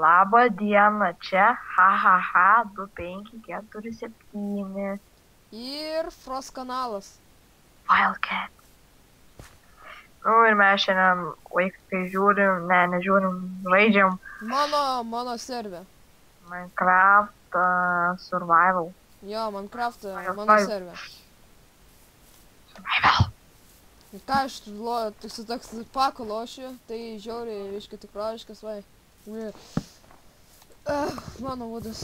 Labą dieną, čia hahaha 2547. Ir Frost kanalas. Wildcat. Nu ir mes šiandien vaikai žiūrim, nežiūrim, žaidžiam Mano serve. Minecraft Survival. Jo, Minecraft mano Survival. serve. Survival. Ir ką aš tik su toks paku lošiu, tai žiauriai, reiškia tikroviškas, vai. Mano būdas.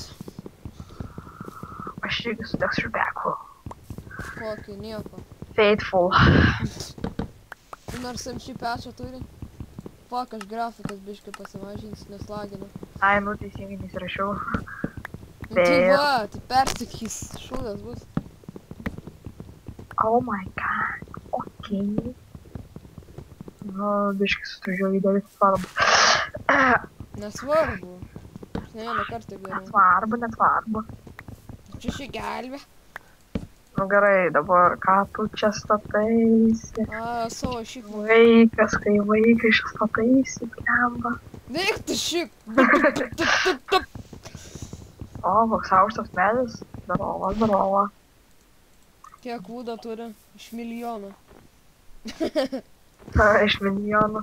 Aš irgi su toks šubeku. Kokį, nieko. Faithful. Tu nors šį pečą turi? Fuck, aš grafikas biškai pasimažinsiu, nes laginu. Ai, nu teisingai nesirašiau. Nu tai va, tai persakys, šūdas bus. Oh my god. Okay. Nu, biškai sutružiau didelis svarbu. Nesvarbu. Aš ne vieną kartą geriau. Nesvarbu. Čia šį gelbė. Nu gerai, dabar ką tu čia stataisi? Savo šį. Vaikas, kai vaikai čia stataisi, blemba. Veik tu šį. O, koks aukštas medis. Darova. Kiek vūdą turi? Iš milijono. Iš milijono.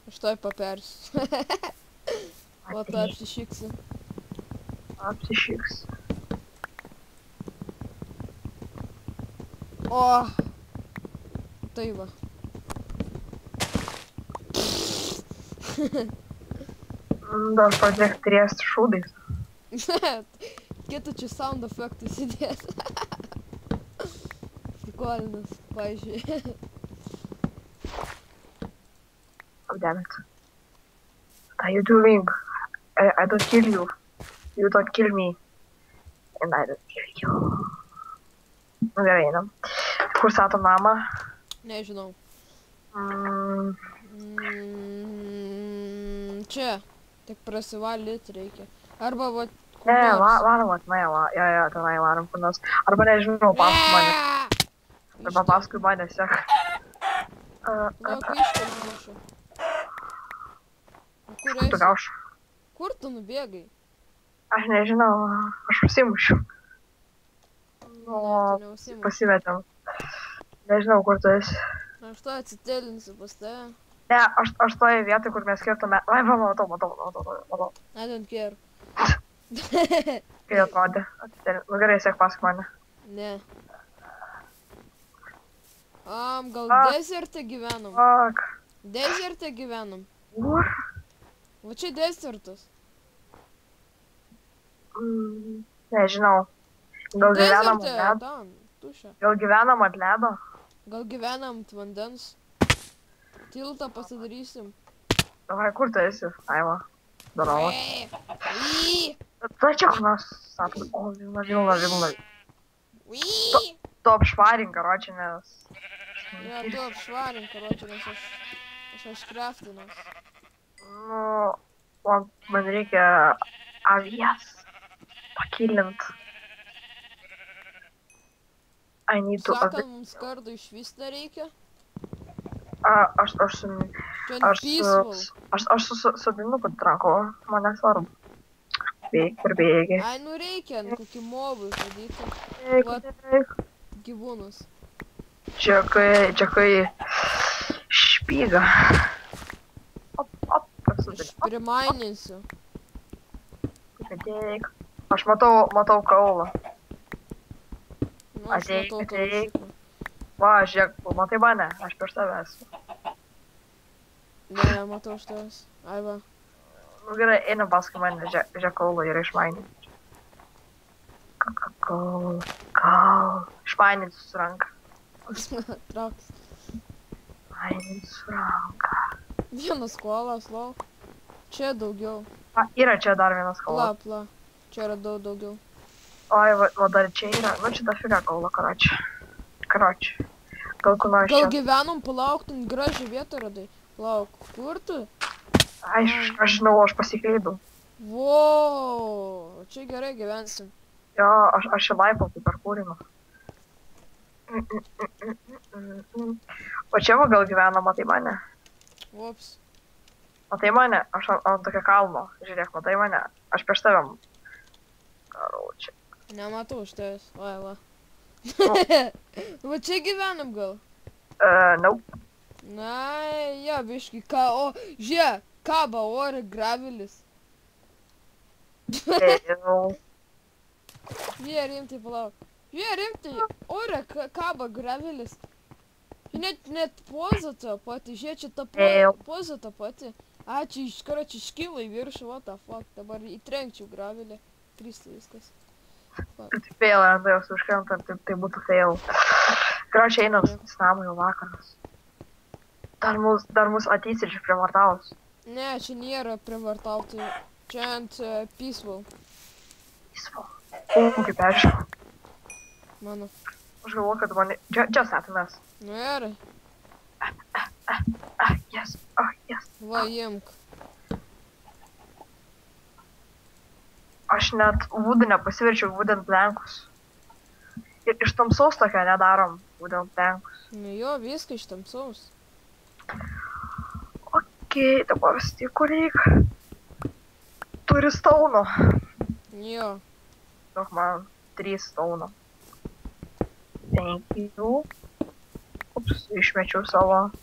Aš toj papersiu. O tu apsišyksi. Apsišyks. O! Tai va. Dar pradėk triesti šūdais. Kitų čia sound efektus įdės. Prikolinas, pavyzdžiui. Oh, damn it. What are you doing? I don't kill you. You don't kill me. And I don't kill you. Nu gerai, einam. Kur statom namą? Nežinau. Čia. Tik prasivalyti reikia. Arba va... Ne, varom atmai, jo, tenai varom kur nors. Arba nežinau, paskui mane. Arba paskui mane sek. Gal kviškės mušu. Kur Tu esi? gauš. Kur tu nubėgai? Aš nežinau, aš pasimušiu. Tu neusimuši. Pasimetėm. Nežinau, kur tu esi. Aš to atsitelinsiu pas tave. Ne, aš toje vietoje, kur mes skirtume... Ai, va, matau. I don't care. Kai atrodė. Nu gerai, sek paskui mane. Ne. Gal deserte gyvenam? Fuck. Deserte gyvenam. Kur? Va čia desertas. Nežinau. Gal gyvenam ant Deserte, ledo? ten, tušia. Gal gyvenam ant ledo? Gal gyvenam ant vandens. Tiltą pasidarysim. Davai, kur tu esi? Ai, va. Darova. Ui! Tai čia kur nors, sakom, o, vilna. Ui! Tu apšvarink, karoči, nes... Ja, tu apšvarink, karoči, nes aš kraftinas. Nu, man reikia avijas pakilint. I need to... Sakant, mums kardo iš vis nereikia. Aš su sodinuku trankau, man nesvarbu. Bėgi. Ai, nu reikia, kokį mobų žudyti. Bėgi. Gyvūnus. Čia kai špyga. Op, Aš primaininsiu. Ateik. Aš matau kaulą. Nu, aš matau tavo šiklą. Va, žiūrėk, matai mane, aš prieš tave esu. Ne, matau aš tavęs. Ai va. Nu gerai, einam paskui mane, žiūrėk kaulą ir išmaininti. Kaulą. Išmaininti su ranka. Trauks. Išmaininti su ranka. Vienas kolas, lau. Čia daugiau. Yra čia dar vienas kaula. Pla. Čia yra daugiau. Oi, va dar čia yra. Nu čia dafiga kaula, karoči. Gal kur nors čia. Gal gyvenom, palauk, ten gražią vietą radai. Palauk, kur tu? Aš žinau, aš pasiklydau. Wow, čia gerai gyvensim. Jo, aš į laipą tai per kūrimą. O čia va gal gyvena, matai mane. Ups. Matai mane, aš ant tokio kalno. Žiūrėk, matai mane. Aš prieš tavim. Karočią. Nematau už tavęs. Oi, va. Nu. Va čia gyvenam gal. Nope. Na, jo, biški, o, žiūrėk, kaba ore gravelis. Jau. Žiūrėk, rimtai, palauk. Žiūrėk, rimtai, ore kaba gravelis. Net poza ta pati, žiūrėk, čia ta poza ta pati. A, čia iškyla į viršų, what the fuck, dabar įtrenkčiau gravelį. Kristi viskas. Tai fail, tai jos užkrentant, tai būtų fail. Gražiai einam namų jau vakaras. Dar mus ateis ir privartaus. Ne, čia nėra privartauti. Čia ant peaceful. Peaceful. Kaip peržiūrėjau. Mano. Aš galvoju, kad mane... Just atimes. Nu gerai. Yes. Yes. Va, imk. Aš net vūdų nepasiverčiau wooden plankus. Ir iš tamsaus tokio nedarom wooden plankus. Nu jo, viską iš tamsaus. Okei, dabar stikų reik. Turi stauno. Jo. Duok man 3 stauno. Thank you. Ups, išmečiau savo.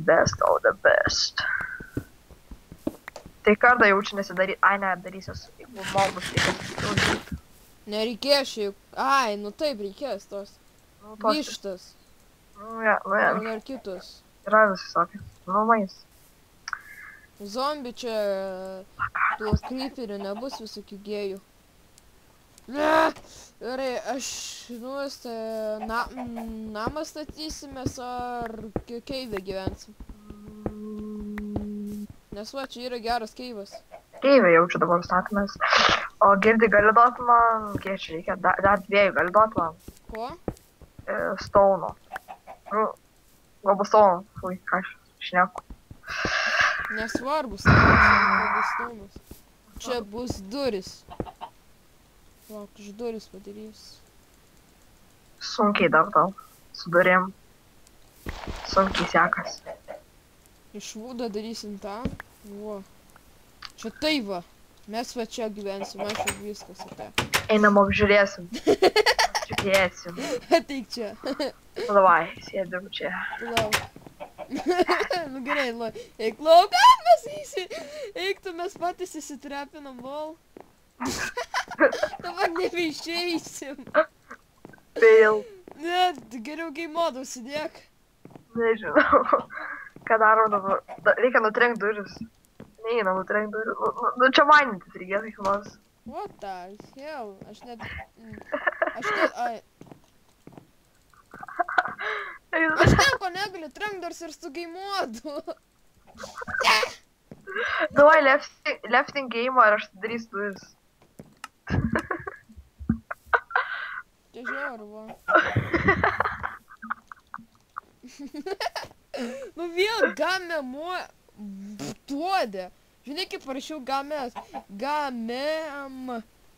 Best of the best. Tai kartą jaučiu nesidaryti. Ai, ne, darysiu, jeigu mobus reikia. Nereikės šiaip. Ai, nu taip reikės tos. Vištas. Nu, ja. Ar kitus. Yra visokios. Nu, mais. Zombi čia... Tų creeperių nebus visokių gėjų. Gerai, aš namą statysimės ar keivę gyvensim. Nes va, čia yra geras keivas. Keivę jaučiu dabar statomės. O girdi gali duot man, kiek čia reikia, dar 2 gali duot man. Ko? Stauno. Nu, galbūt stauno. Fui, ką aš šneku. Nesvarbus staunas. Čia bus duris. Lauk, iš duris padarys. Sunkiai dar tau. Su durim. Sunkiai sekas. Iš vūdo darysim tą. Vo. Čia tai va. Mes va čia gyvensim, aš jau viskas apie. Einam apžiūrėsim. Žiūrėsim. Ateik čia. Nu, davai, sėdim čia. Lauk. Nu gerai, eik lauk, mes eik tu, mes patys įsitrepinam, lol. Dabar nebeišeisim. Fail. Ne, geriau game modą užsidėk. Nežinau. Ką darom dabar? Reikia nutrenkt duris. Neina nutrenkt duris. Nu, čia mainytis reikės iš nors. What the hell? Aš net... Ai. Aš nieko negaliu trenkt dar ir su game modu. Davai, lefting game ir aš darysiu duris. Čia žiauru, va. Nu vėl tuodė. Žinai, kaip parašiau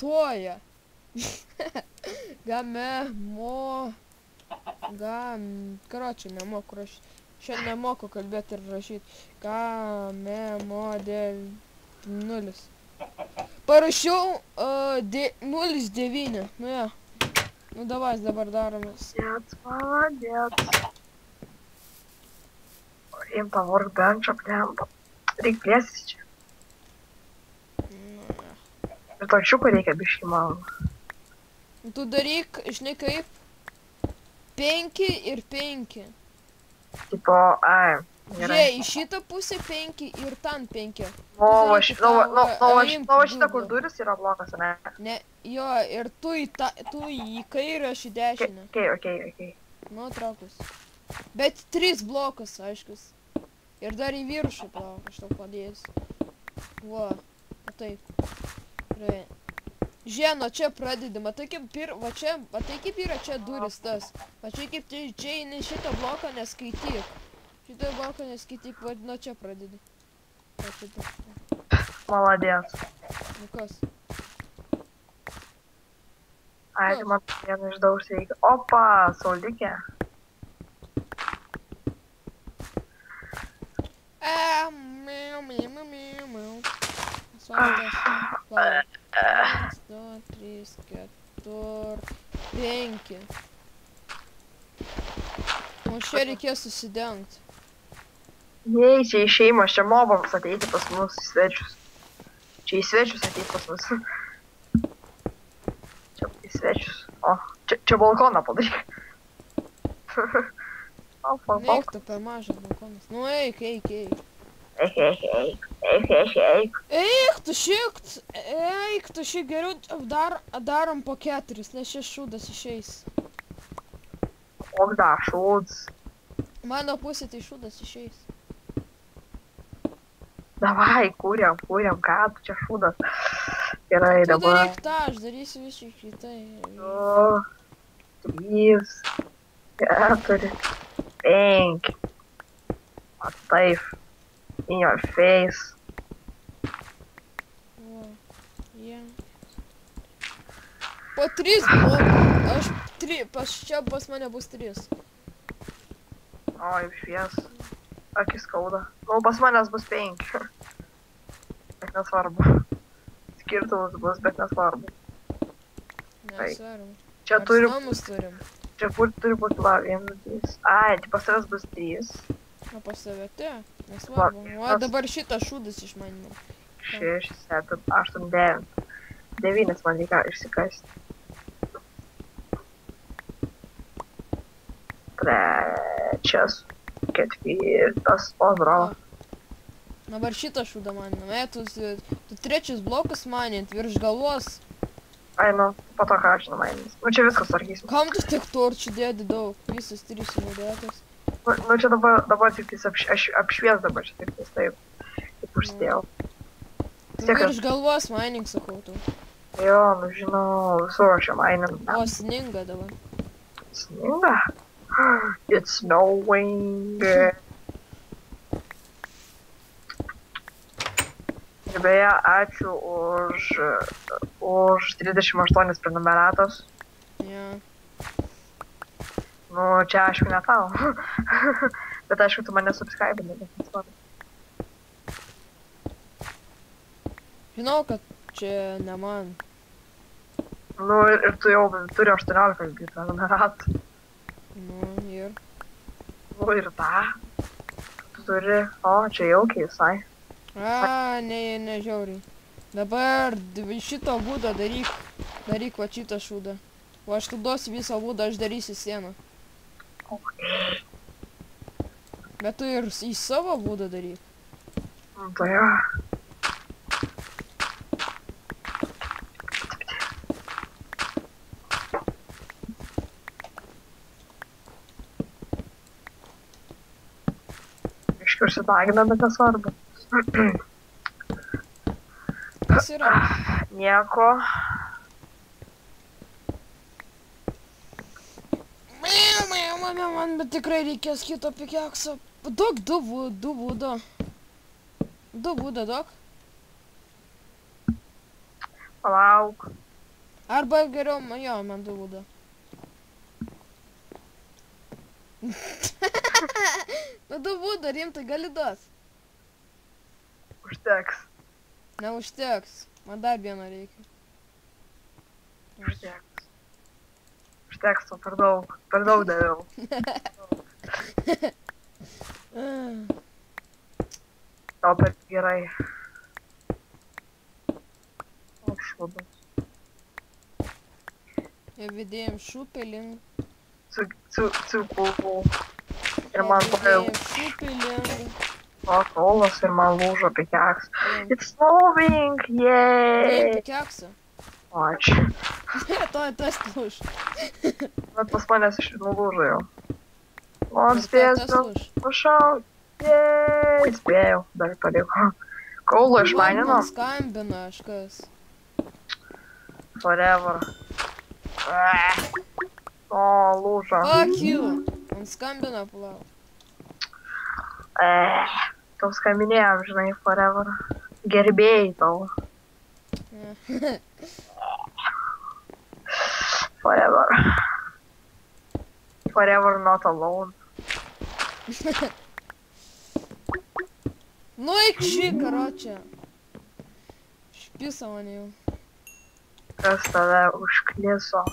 toja. Karočią, nemoku rašyti. Šiandien nemoku kalbėti ir rašyti. Model 0. Parašiau 09. Nu ja. Nu davai, dabar daromės. Молодец. Им tą workbench'ą plemba. Reik plėsis čia. Ir to šiuko reikia biškį man. Tu daryk, žinai kaip, 5 ir 5. Tipo, ai, gerai. Žiūrėk, į šitą pusę 5 ir ten 5. Va šitą, kur duris yra blokas, ne? Ne, jo, ir tu į kairę, aš į dešinę. Okei. Nu, traukus. Bet 3 blokas, aiškus. Ir dar į viršų, palauk, aš tau padėsiu. Va, taip. Žiūrėk, nuo čia pradedi, matai kaip yra čia duris tas. Matai kaip čia eini šitą bloką neskaityk. Šitą bloką neskaityk, va, nuo čia pradedi. Молодец. Nu kas? Ai, tai man vieną išdaužti reikia. Opa, saudikė. Miau, miau, miau, miau, miau. Suoltas. Palauk. 1, 2, 3, 4, 5. Mums čia reikės susidengti. Jei, čia į šeimą, čia mobams ateiti pas mus į svečius. Čia į svečius ateiti pas mus. Čia į svečius. O, čia balkoną padaryk. Neik tu per mažas balkonas. Nu eik, eik, eik. Eik. Eik tu šikt. Eik tu šikt geriau darom po 4, nes šis šūdas išeis. Koks dar šūdas? Mano pusė tai šūdas išeis. Davai, kūriam, ką tu čia šūdas. Gerai, Tu dabar. daryk tą, aš darysiu visiškai kitai. 2, 3, 4, 5. O taip. In your face. O, jie. Po 3 blokų. Aš 3, čia pas mane bus 3. O, jau švies. Akis skauda. Nu, pas manęs bus 5. Bet nesvarbu. Skirtumas bus, bet nesvarbu. Nesvarbu. Čia turi... namus turim. Čia turi būti la 1, 3. Ai, tai pas tavęs bus 3. O pas save te. Nesvarbu. O dabar šitas šūdas iš manimo. 6, 7, 8, 9. 9 man reikia išsikasti. 3, 4. O, bravo. Dabar šitą šūdą maninam. Tu 3 blokus manint virš galvos. Ai, nu, po to ką aš numainys. Nu, čia viskas sargysim. Kam tu tiek torčių dėdi daug? Visas 3 sunaudotas. Nu, čia dabar tik apšvies dabar čia tik taip. Taip užsidėjau. Tu virš galvos manink, sakau tu. Jo, nu žinau, visur aš čia maininu. O, sninga dabar. Sninga? It's snowing. Ir beje, ačiū už 38 prenumeratos. Ja. Nu, čia aišku ne tau. Bet aišku, tu mane subscribini, bet nesvarbu. Žinau, kad čia ne man. Nu, ir tu jau turi 18 prenumeratų. Nu, ir. Nu, ir tą. Tu turi, o, čia jaukiai visai. A, ne žiauriai. Dabar šito būdą daryk va šitą šūdą. O aš tu duosiu visą būdą, aš darysiu sieną. Bet tu ir į savo būdą daryk. Tai jo. Iškiu užsitagina, bet nesvarbu. Kas yra? Nieko. Man bet tikrai reikės kito pikekso. Duok 2 būdo. 2 būdo duok. Palauk. Arba geriau, jo, man 2 būdo. Nu 2 būdo, rimtai gali duot. Užteks. Neužteks. Man dar vieną reikia. Užteks. Užteks, to per daug. Per daug daviau. Tau per gerai. O, šūdas. Ja vidėjom šūpelin. Cukų. Ir man pagavau. Šūpelin. O, kolas ir man lūžo pikeks. It's snowing, yay! Pikeksą. O, ačiū. Tas lūž. Bet pas manęs iš nulūžo jau. O, spėsiu. Pašau. Jei. Spėjau. Dar paliko. Kaulo išmaninom. Man skambina kažkas. Forever. O, lūžo. Fuck you. Man skambina, palauk. Tau skambinėjom, žinai, forever. Gerbėjai tau. Forever. Forever not alone. Nu, eik šį, karočią. Špisa mane jau. Kas tave užkliso?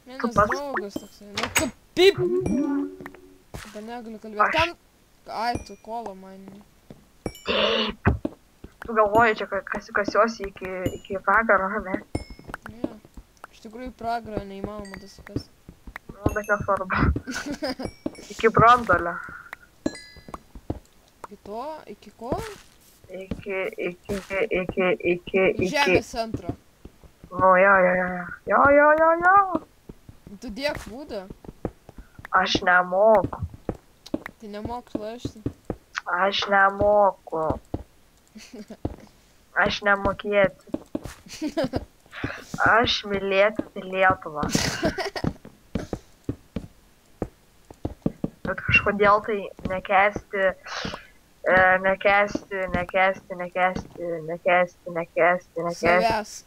Vienas pats- draugas toksai. Nu, tu pip. Dabar negaliu kalbėti. Ten... Ai, tu kola man. Taip. Tu galvoji čia, kasiuosi iki pragaro, ne? Ne. Iš tikrųjų, pragarą neįmanoma dasikasti. Nu, bet nesvarbu. Iki brandolio. Iki to? Iki ko? Iki. Žemės centro. Nu, jo. Tu dėk būdą. Aš nemoku. Tai nemok lašti. Aš nemoku. Aš nemokėti. Aš mylėti Lietuvą. Bet kažkodėl tai nekęsti Savęs.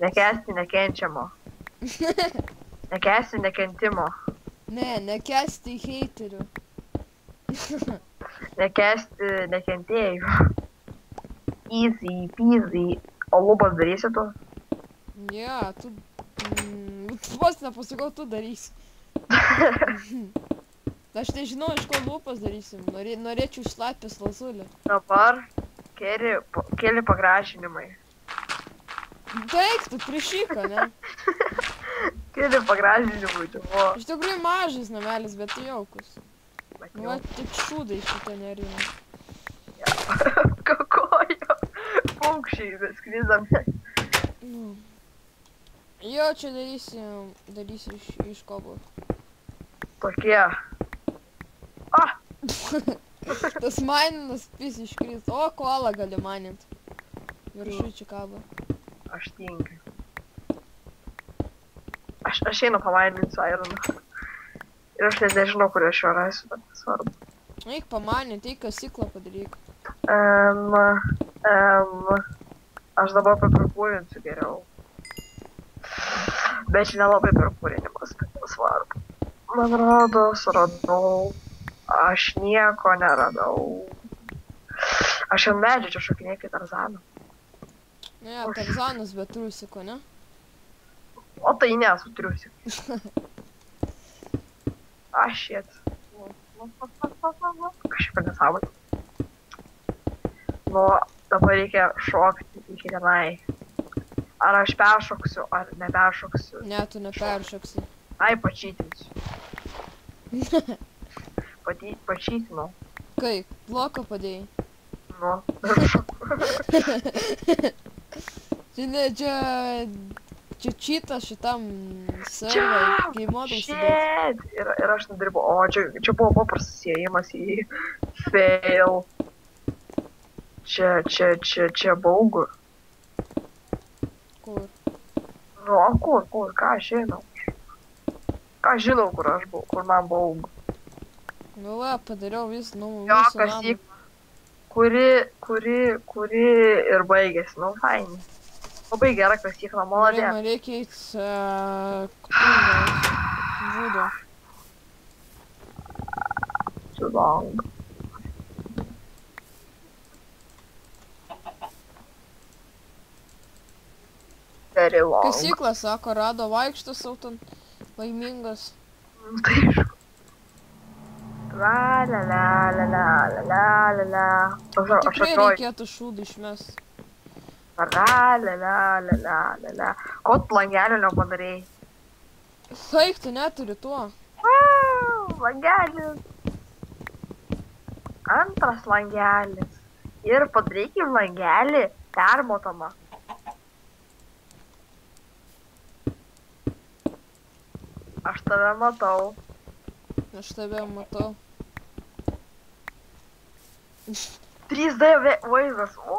Nekęsti nekenčiamo. Nekęsti nekentimo. Ne, nekęsti heiterių. Nekęsti nekentėjų. Easy peasy. O lubas darysi tu? Ja, tu... Vos nepasakau, tu darysi. Aš nežinau, iš ko lūpas darysim. Norėčiau šlapės lazulį. Dabar keli pagražinimai. Taip, tu prišyka, ne? Keli pagražinimai, tu buvo. Iš tikrųjų mažas namelis, bet jaukus. Bet Nu, va, tik šūdai šitą nerina. Kokojo. Paukščiai beskridami. Nu. Jo, čia darysi iš kobo. Tokie. Tas maninas pis iškrist. O, koalą gali manint. Viršui čia kabo. Aš tingiu. Aš einu pamaininsiu Ironą. Ir aš net nežinau, kur aš jo rasiu, bet svarbu. Eik pamanint, eik kasyklą padaryk. Aš dabar papirkūrinsiu geriau. Bet čia nelabai pirkūrinimas, bet svarbu. Man rodos, radau. Aš nieko neradau. Aš ant medžio čia šokinėjau kaip Tarzaną. Ne, Tarzanas be trusiko, ne? O tai nesu triusik. Shit. Kažkaip nesąmonė. Nu, dabar reikia šokti iki tenai. Ar aš peršoksiu, ar neperšoksiu. Ne, tu neperšoksi. Ai, pačytinsiu. Pačytinau. Kaip? Bloką padėjai? Nu, peršoku. Čia čytas šitam serveriui, kai modus sudėt. Ir aš nedirbu. O, čia buvo paprastas įėjimas į fail. Čia baugu. Kur? Nu, o kur, ką aš žinau? Ką žinau, kur aš buvau, kur man baugu. Nu, va, padariau visą, nu, Jo, visą kasykla. Kuri ir baigėsi, nu, fainai. Labai gera kasykla, maladė. Man reikia eit būdo. Too long. Very long. Kasykla, sako, rado vaikšto sau ten laimingas. Tai aišku. La la la la la la la la la. Tikrai reikėtų šūdų išmest. La la la la la la la. Ko tu langelio nepadarei? Haik, tu neturi tuo. Langelis. Antras langelis. Ir padarykim langelį permatomą. Aš tave matau. Aš tave matau. 3D vaizdas. O!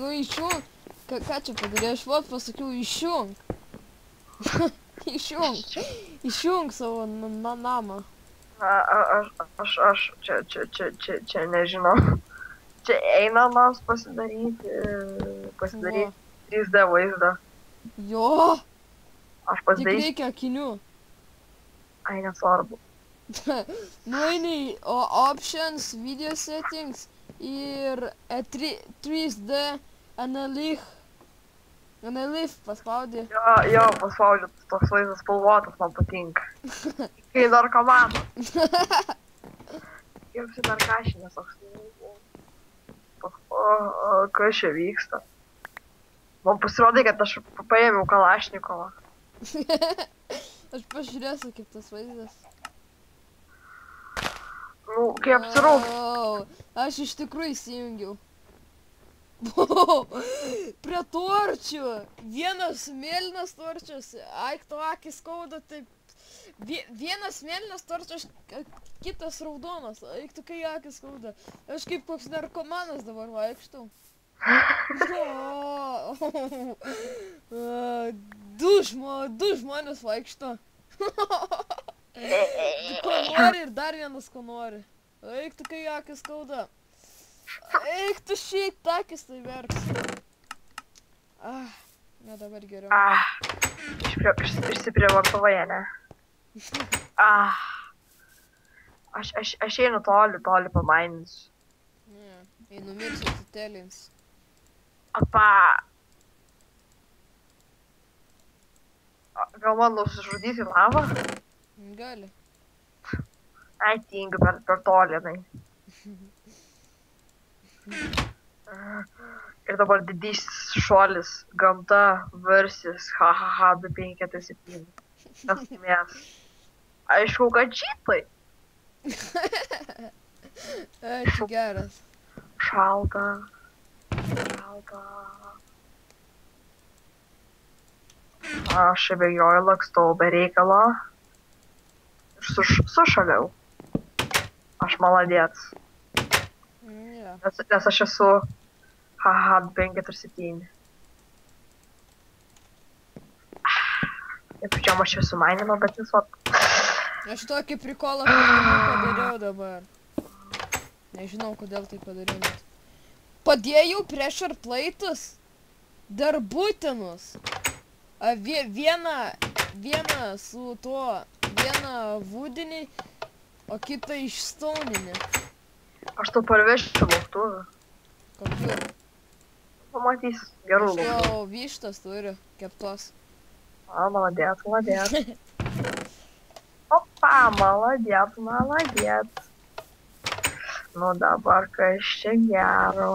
Nu išjung. Ką čia padarė? Aš vot pasakiau išjung. Išjung savo namą. Aš čia nežinau. Čia einamas pasidaryti 3D vaizdą. Jo! Aš Tik pasidarysiu. reikia akinių. Ai, nesvarbu. Nueini options, video settings ir 3D analyf paspaudė. Jo, paspaudžiu, toks vaizdas spalvotas, man patinka. Kai dar komandos. Kaip šį dar kašinės toks. Kas čia vyksta? Man pasirodė, kad aš paėmiau Kalašnikovą. Aš pažiūrėsiu, kaip tas vaizdas. Nu, kaip apsirūk. Aš iš tikrųjų įsijungiau. Prie torčių. Vienas mėlynas torčias. Aik, to akis skauda, taip. Vienas mėlynas torčias, kitas raudonas. Aik, tu kai akis skauda. Aš kaip koks narkomanas dabar vaikštau. Du žmonės vaikšto. Ko nori ir dar vienas ko nori. Eik tu kai akis skauda. Eik tu šiek takis tai verks. Ne dabar geriau. Išsiprievartavoje, ne? Aš einu toli pamaininsiu. Ne, einu mirsiu, tu telins. Gal man nusižudyti lavą? Gali. Ai, tingiu per toli, nai. Ir dabar didysis šuolis, gamta versus 257. Kas laimės? Aišku, kad šitai. Ačiū geras. Šalta. Aš abejoju, lakstau be reikalo. Ir sušaliau. Aš maladėts. Nes aš esu 257. Ir čia aš esu mainimo, bet visot. Aš tokį prikolą padariau dabar. Nežinau, kodėl tai padariau net. Padėjau pressure plaitus. Dar būtinus. Vieną su tuo. Vieną vūdinį, o kitą išstauninį. Aš tau parvešiu lauktuvę. Kokiu? Pamatys gerų lauktuvų. lauktuvų. Jau vištas turi, keptos. Maladėt. Opa, maladėt. Nu dabar kas čia gero.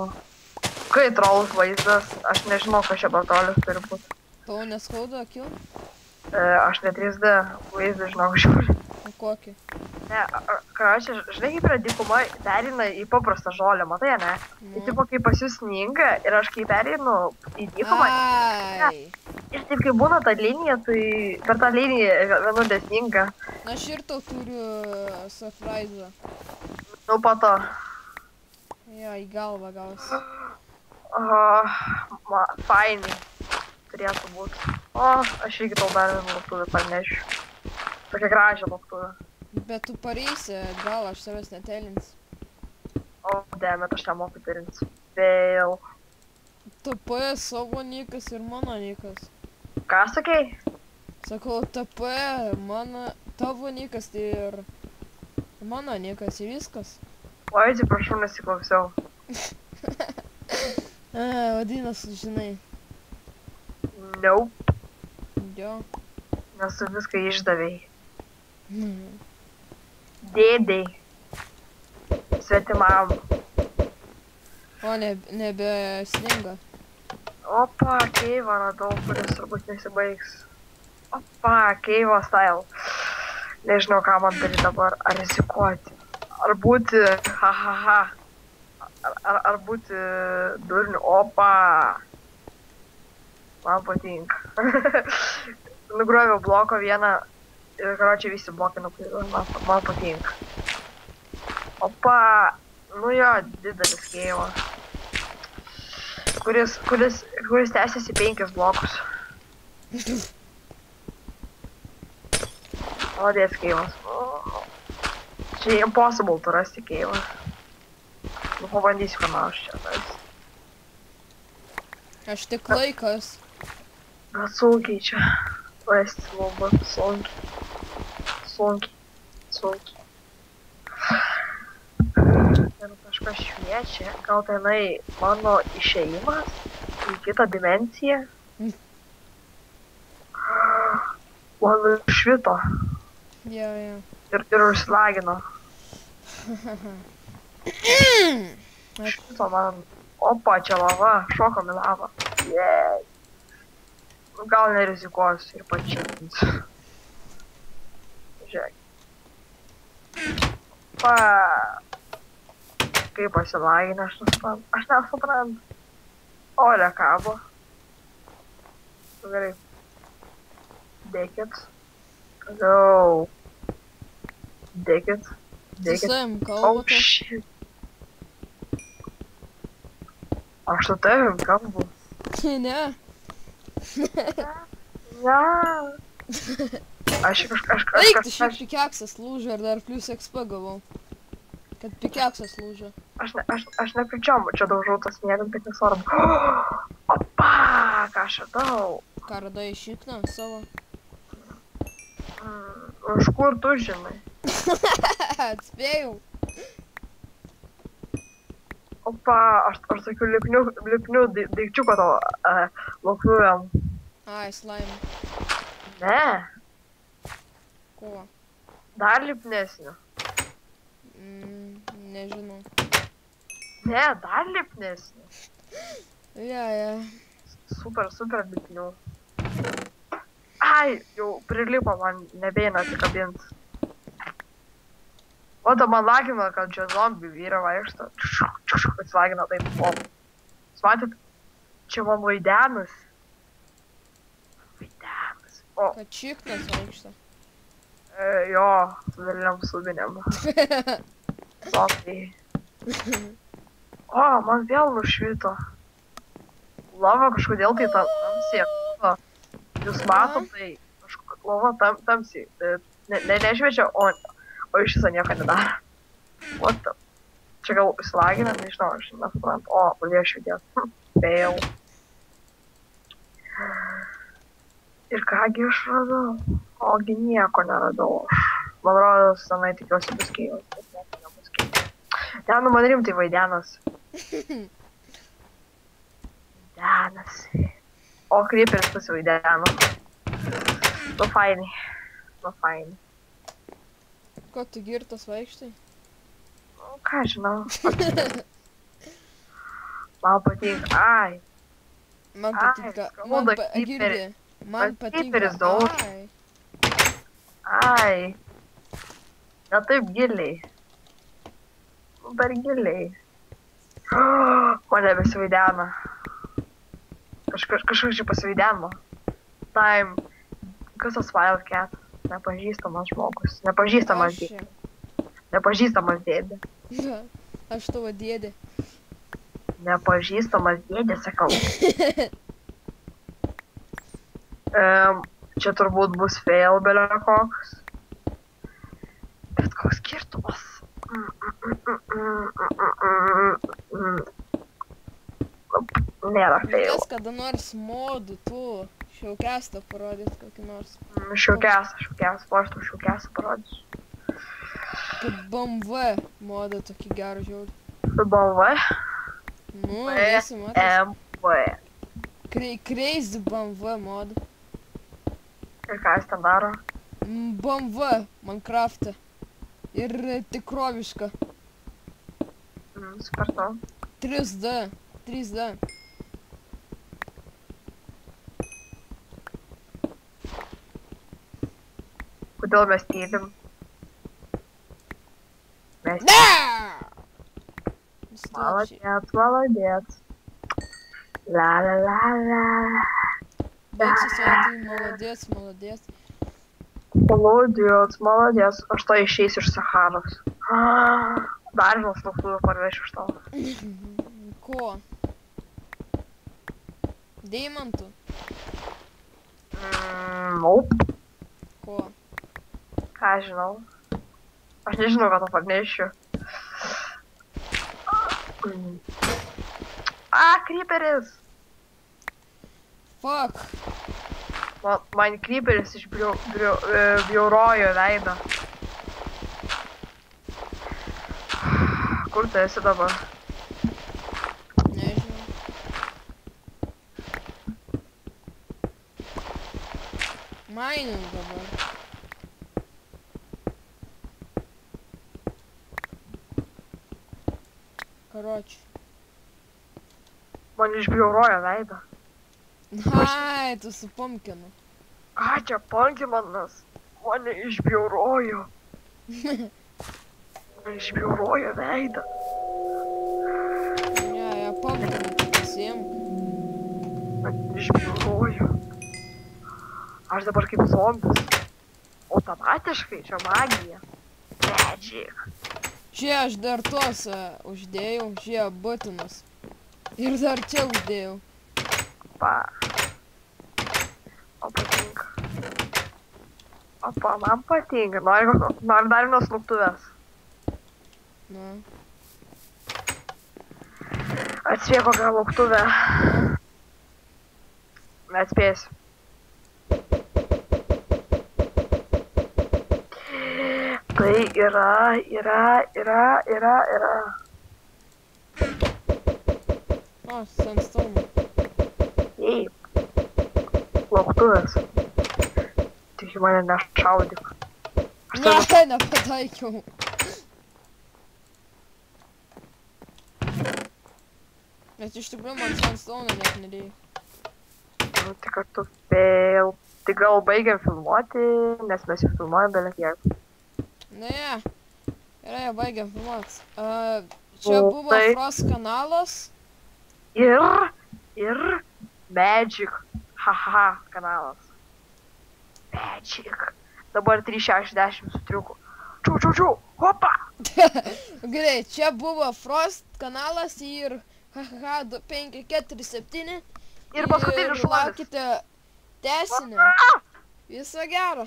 Kai trolus vaizdas, aš nežinau, kas čia trolis turi būti. Tau neskauda akių? Aš ne 3D vaizdą žinau žiūriu. O kokį? Ne, aš, žinai, kaip yra dykuma, perina į paprastą žolę, matai, ne? Tai tipo, kai pas jūs sninga ir aš kai perinu į dykumą. Ir taip, kai būna ta linija, tai per tą liniją vienodė sninga. Aš ir tau turiu surprise'ą. Nu, po to. Jo, į galvą gausi. Fainai. Turėtų būti. O, aš irgi tau dar vieną lauktuvę parnešiu. Tokia gražią lauktuvę. Bet tu pareisi, gal aš savęs netelins. O, demet, aš nemoku telins. Vėl. TP savo nikas ir mano nikas. Ką sakei? Sakau, TP, tavo nikas ir mano nikas ir viskas. Oi, atsiprašau, nesiklausiau. Vadinasi, žinai. Nope. Jo. Nes tu viską išdavei. Dėdei. Svetimam. O, nebe sninga. Opa, keivą radau, kuris turbūt nesibaigs. Opa, keivo style. Nežinau, ką man daryti dabar. Ar rizikuoti. Ar būti Ar būti durniu. Opa. Man patinka. Nugroviau bloko vieną ir karočiai visi blokai nuklydo. Man patinka. Opa. Nu jo, didelis keivas. Kuris tęsiasi 5 blokus. Maladės keivas. Čia impossible tu rasti keivą. Nu, pabandysiu, ką nors čia. Aš tik laikas. Bet sunkiai čia. Rasti labai sunkiai. Ir kažkas šviečia. Gal tenai mano išėjimas į kitą dimensiją? Man švito. Jo. Ir užsilagino. Šito man. Opa, čia lava. Šokam į lavą. Jei. Gal nerizikuosiu ir pačiūtinsiu. Žiūrėk. Kaip pasilagina, aš nesuprantu. Ore kabo. Gerai. Dėkit. Toliau. Dėkit. Su savim Oh, kalbate? shit. Aš su tavim kalbu. Ne. Ne. Aš Eik, tu šiaip pikeksas lūžo ir dar plus XP gavau. Kad pikeksas lūžo. Aš nepričiom, čia daužau tas mėgam, bet nesvarbu. Opa, ką aš radau. Ką radai šikną savo? Iš kur tu žinai? Atspėjau. Opa, aš tokių lipnių daikčiuko tavo lauknujam. Ai, slime. Ne, Ko? dar lipnesnių. Nežinau. Ne, dar lipnesnių. Ja. Super lipnių. Ai, jau prilipo man, nebeina atkabint. O da man lagina, kad čia zombių vyra vaikšto. Atsilagina taip. O. Jūs matyt, čia man vaidenas. Vaidenas. O, Kad šiknas vaikšto. jo, su daliniam subinėm. Zombiai. O, man vėl nušvito. Lava kažkodėl tai tamsiai. Jūs matom, tai lava tamsiai. Nešviečia, o iš viso nieko nedaro. What the? Čia gal įsilagina, nežinau, aš nesuprantu. O, pradėjo švietėti. Fail. Ir kągi aš radau? Ogi nieko neradau aš. Man rodos, senai tikiuosi bus keivas, bet nieko nebus keivas. Ne, nu man rimtai vaidenas. Vaidenas. O, creeperis pasivaideno. Nu fainai. Nu fainai. Ko tu girtas vaikštai? Nu, ką žinau. Man patinka. Ai. Man patinka. skauda Girdi. Man patinka. creeperis daug. Ai. Ai. Ne taip giliai. Nu, per giliai. Man nebesivaidena. Kažkas čia pasivaideno. Time. Kas tas Wildcat? Nepažįstamas žmogus. Nepažįstamas Aš dėdė. čia. Nepažįstamas dėdė. Aš tavo dėdė. Nepažįstamas dėdė, sakau. Čia turbūt bus fail belio koks. Bet koks skirtumas. Nėra fail. Reikės kada nors modų tu. Šiaukestą parodyt kokį nors. Šiaukės. Paštų šiaukės parodysiu. Kaip BMW modą tokį gerą žiaurį. BMW. Nu, esi matęs. BMW. Crazy BMW modą. Ir ką jis ten daro? BMW Minecraft'e. Ir tikroviška. Supratau. 3D. Kodėl mes tylim? Mes Молодец. Ла-ла-ла-ла. Baigsis tai молодец. Молодец. Aš to išeisiu iš Saharos. Dar vienas lauktuvių parvešiu iš tavo. Ko? Deimantų? Nope. Ko? Ką žinau? Aš nežinau, ką to parnešiu. Creeperis! Fuck. Man creeperis išbjaurojo veidą. Kur tu esi dabar? Nežinau. Mainin dabar. Karočiui. Man išbjaurojo veidą. Ai, tu su pumpkinu. Ką čia pumpkinas? Mane išbjaurojo. Man išbjaurojo veidą. Ne, pumpkinu tu pasiimk. Man išbjaurojo. Aš dabar kaip zombis. Automatiškai, čia magija. Magic. Čia aš dar tuos uždėjau, čia būtinus. Ir dar čia uždėjau. Opa. O patinka. Opa, man patinka. Noriu dar vienos lauktuvės. Na. Atspėk kokią lauktuvę. Neatspėsiu. Tai yra. O, sandstone. Taip. Lauktuvės. Tik į mane nešaudyk. Ne, nepataikiau. Bet iš tikrųjų man sandstone net nereikia. Nu, tai kartu vėl. Tai gal baigiam filmuoti, nes mes jau filmuojam belekiek. Ne, gerai, baigiam filmuoti. Čia buvo Frost kanalas. Ir Magic. Haha, kanalas. Magic. Dabar 360 su triuku. Čiu, hopa! Gerai, čia buvo Frost kanalas ir haha 2547. Ir paskutinis šuolis. Laukite tęsinio. Viso gero.